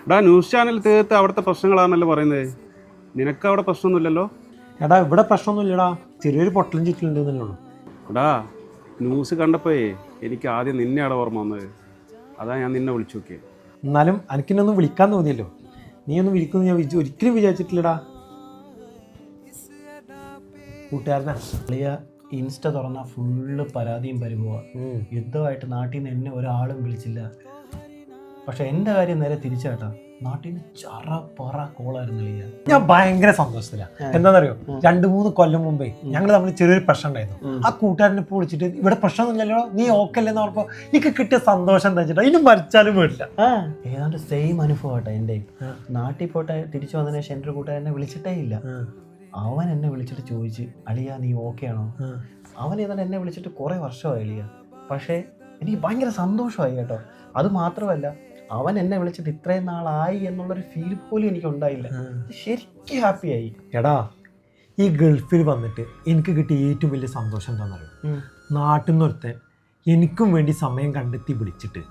എടാ news channel തീർത്ത് അവിടുത്തെ പ്രശ്നങ്ങളാണല്ലോ പറയുന്നത്. നിനക്ക് അവിടെ പ്രശ്നമൊന്നുമില്ലല്ലോ? എടാ ഇവിടെ പ്രശ്നമൊന്നുമില്ലടാ, ചെറിയൊരു പൊട്ടലും ചുറ്റിലുണ്ടെന്നല്ലേ ഉള്ളൂ. എടാ ന്യൂസ് കണ്ടപ്പോഴേ എനിക്ക് ആദ്യം നിന്നെയാണ് ഓർമ്മ വന്നത്. അതാ ഞാൻ നിന്നെ വിളിച്ചു നോക്കിയത്. എന്നാലും എനിക്കിന്നൊന്ന് വിളിക്കാൻ തോന്നിയല്ലോ. നീ ഒന്ന് വിളിക്കുമെന്ന് ഞാൻ ഒരിക്കലും വിചാരിച്ചിട്ടില്ലടാ. കൂട്ടുകാരനാ അളിയ ഇൻസ്റ്റ തുറന്ന ഫുള്ള് പരാതിയും പരിഭവമാണ്. യുദ്ധമായിട്ട് നാട്ടിൽ നിന്ന് എന്നെ ഒരാളും വിളിച്ചില്ല. പക്ഷെ എൻ്റെ കാര്യം നേരെ തിരിച്ചാട്ടാ, നാട്ടിൽ നിന്ന് ചറ പറ കോളായിരുന്നു അളിയ. ഞാൻ ഭയങ്കര സന്തോഷത്തിലാണ്. എന്താണെന്നറിയോ, 2-3 കൊല്ലം മുമ്പേ ഞങ്ങൾ തമ്മിൽ ചെറിയൊരു പ്രശ്നം ഉണ്ടായിരുന്നു. ആ കൂട്ടുകാരനെ ഇപ്പോൾ വിളിച്ചിട്ട് ഇവിടെ പ്രശ്നമൊന്നുമില്ലല്ലോ, നീ ഓക്കെ അല്ലെന്ന് പറഞ്ഞപ്പോൾ എനിക്ക് കിട്ടിയ സന്തോഷം എന്താ വെച്ചിട്ടാ, ഇനി മരിച്ചാലും വീട്ടില്ല. ഏതാണ്ട് സെയിം അനുഭവമാട്ടോ എൻ്റെ. നാട്ടിൽ പോട്ടെ തിരിച്ചു വന്നതിന് ശേഷം എൻ്റെ ഒരു കൂട്ടുകാരനെ വിളിച്ചിട്ടേ ഇല്ല. അവൻ എന്നെ വിളിച്ചിട്ട് ചോദിച്ച്, അളിയ നീ ഓക്കെ ആണോ? അവൻ ഏതാണ്ട് എന്നെ വിളിച്ചിട്ട് കുറേ വർഷമായി അളിയ. പക്ഷേ എനിക്ക് ഭയങ്കര സന്തോഷമായി കേട്ടോ. അത് മാത്രമല്ല, അവൻ എന്നെ വിളിച്ചിട്ട് ഇത്രയും നാളായി എന്നുള്ളൊരു ഫീൽ പോലും എനിക്ക് ഉണ്ടായില്ല. ശരിക്കും ഹാപ്പിയായി. എടാ ഈ ഗൾഫിൽ വന്നിട്ട് എനിക്ക് കിട്ടിയ ഏറ്റവും വലിയ സന്തോഷം എന്താണെന്നറിയോ, നാട്ടിൽ നിന്ന് ഒരുത്തൻ എനിക്കും വേണ്ടി സമയം കണ്ടെത്തി വിളിച്ചിട്ട്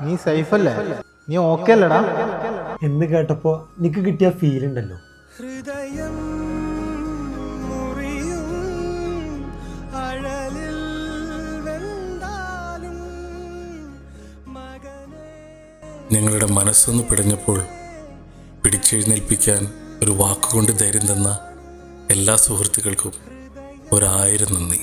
നീ സേഫ് അല്ലേ, നീ ഓക്കെ അല്ലടാ എന്ന് കേട്ടപ്പോൾ എനിക്ക് കിട്ടിയ ഫീൽ ഉണ്ടല്ലോ. ഹൃദയം മുറിയും അഴലിൽ വെന്താലും മകനെ. ഞങ്ങളുടെ മനസ്സൊന്ന് പിടഞ്ഞപ്പോൾ പിടിച്ചെഴുന്നേൽപ്പിക്കാൻ ഒരു വാക്കുകൊണ്ട് ധൈര്യം തന്ന എല്ലാ സുഹൃത്തുക്കൾക്കും 1000 നന്ദി.